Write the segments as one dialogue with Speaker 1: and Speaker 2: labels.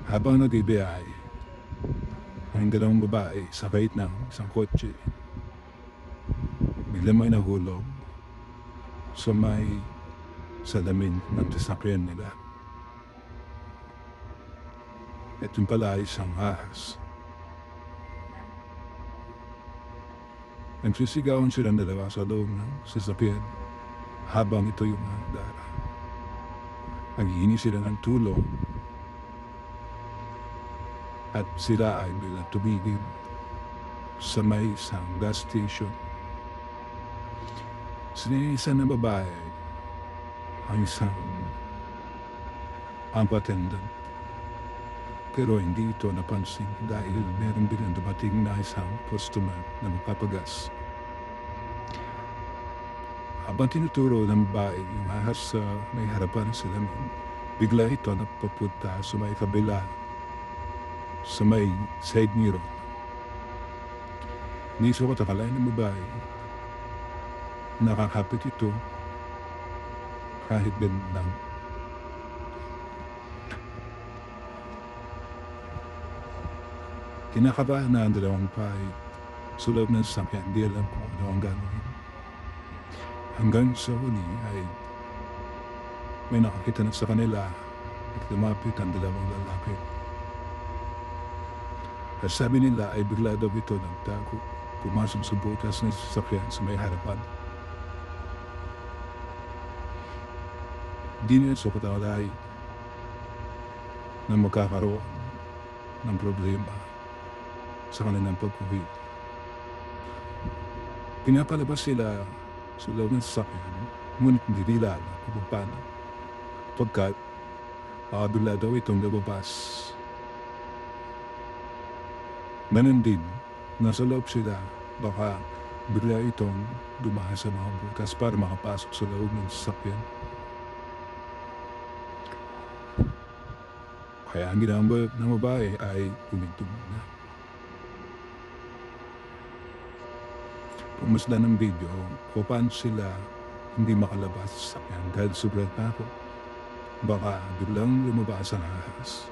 Speaker 1: Habang nagbibiyahe, ang dalawang babae sakay ng isang kotse. Biglang may nahulog sa may salamin ng sasakyan nila. At yun pala ay isang ahas. Nagsisigawan silang dalawa sa loob ng sasakyan habang ito yung dara. Naghihingi sila ng tulong at sila ay biglang tumigil sa may isang gas station. Sininisan ng babae ang isang attendant. Pero hindi ito napansin dahil meron bilang dumating na isang customer na magpapagas. Habang tinuturo ng babae yung ahas sa may harapan sa salamin, bigla ito napapunta sa may kabila, sa may side mirror. Hindi sa katakalain ng babae, nakakapit ito kahit din lang. Kinakabahan na ang dalawang pahay sa loob ng sasakyan, di alam kung ano ang gagawin. Hanggang sa huli ay may nakakita na sa kanila at lumapit ang dalawang lalaki. At sabi nila ay bigla daw ito nagtago, pumasok sa butas ng sasakyan sa may harapan. Di nila sa katakalain na magkakaroon ng problema sa kanilang pag-uwi. Pinapalabas sila sa loob ng sasakyan, ngunit hindi nila alam kung paano. Pagkat bigla daw itong lumabas. Ganun din, nasa loob sila, baka bigla itong dumaan sa mga butas para makapasok sa loob ng sasakyan. Kaya ang ginagawa ng babae ay huminto muna. Pumasdan ng video kung paano sila hindi makalabas sa sasakyan dahil sobrang takot. Baka biglang lumabas ang ahas.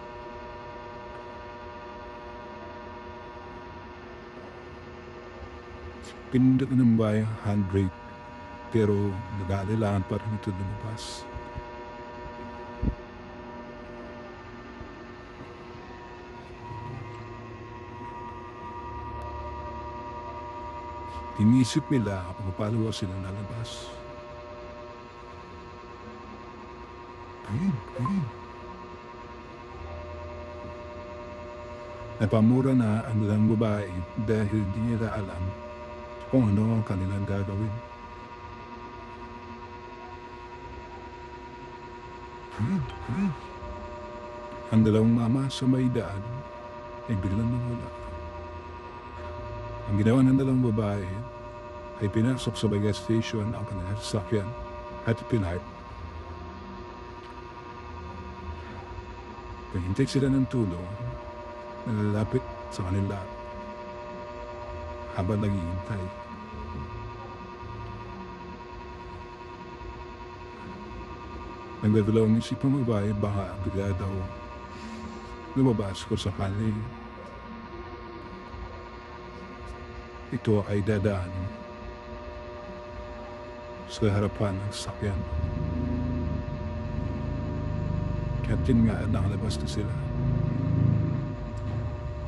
Speaker 1: Pinindot ng babae ang handbrake pero nag-aalilangan pa rin ito lumabas. Inisip nila kung paano sila lalabas. Napamura na ang dalang babae dahil hindi nila alam kung ano ang kanilang gagawin. Ang dalawang mama sa may daan ay biglang nawala. Ang ginawa ng dalawang babae ay pinasok sa gas station ang kanilang sasakyan at pinark. Pahintay sila ng tulong na lalapit sa kanila habang naghihintay. Nagdadalawang isip ang babae baka bigla daw lumabas kung sakali ito ay dadaan sa harapan ng sasakyan. At yun nga, nakalabas na sila.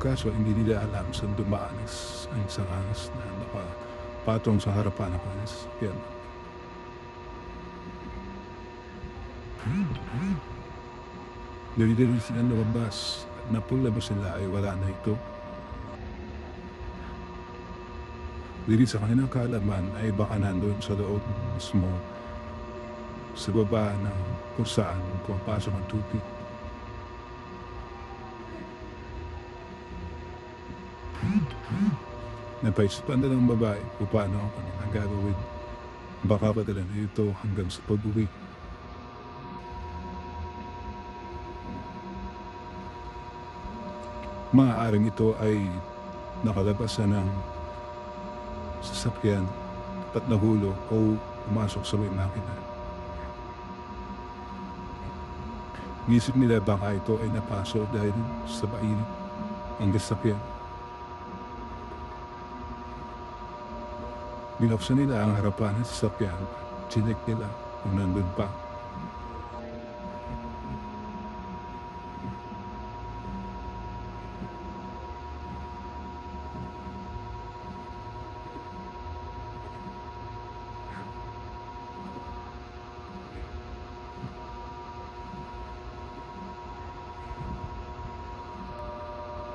Speaker 1: Kaso hindi nila alam saan dumaan ang isang ahas na nakapatong sa harapan ng sasakyan. Dali-dali sila lumabas at napulabas sila ay wala na ito. Dili sa kanilang kaalaman ay baka nandun sa loob mismo sa baba ng kung saan pumapasok ang tubig. Napaisipan na ng babae kung paano ang kanilang gagawin. Baka padala na ito hanggang sa pag-uwi. Maaaring ito ay nakalabas na ng sasakyan at nahulog o pumasok sa may makina. Inisip nila baka ito ay napaso dahil sa mainit ang sasakyan. Binuksan nila ang harapan ng sasakyan at chinek nila kung nandun pa.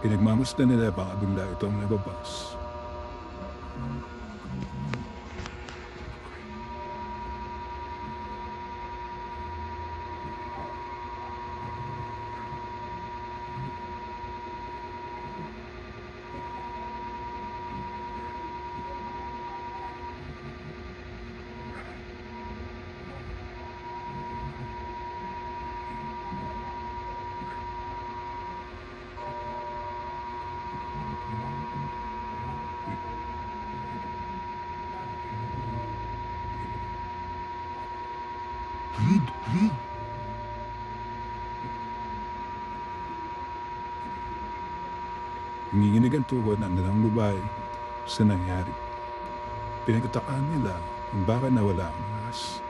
Speaker 1: Pinagmamasdan nila baka bigla itong nababas. Nanginginig ang tuhod ng dalang babae sa nangyari. Pinagtataan nila kung bakit nawala ang ahas.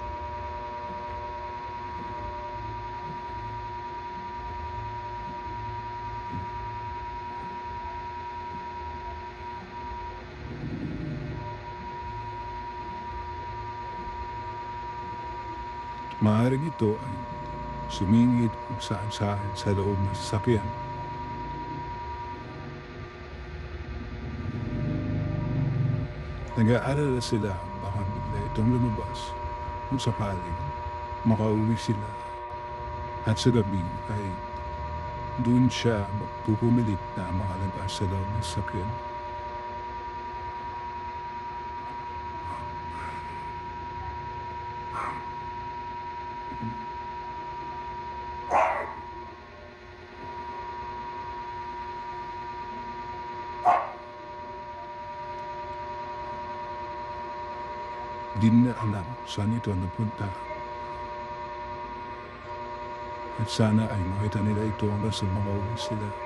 Speaker 1: Maaaring ito ay sumingit kung saan-saan sa loob ng sasakyan. Nag-aalala sila baka bigla itong lumabas kung sakaling makauwi sila. At sa gabi ay doon siya magpupumilit na makalabas sa loob ng sasakyan. Di na alam saan ito napunta. At sana ay makita nila ito hanggang sa makauwi sila.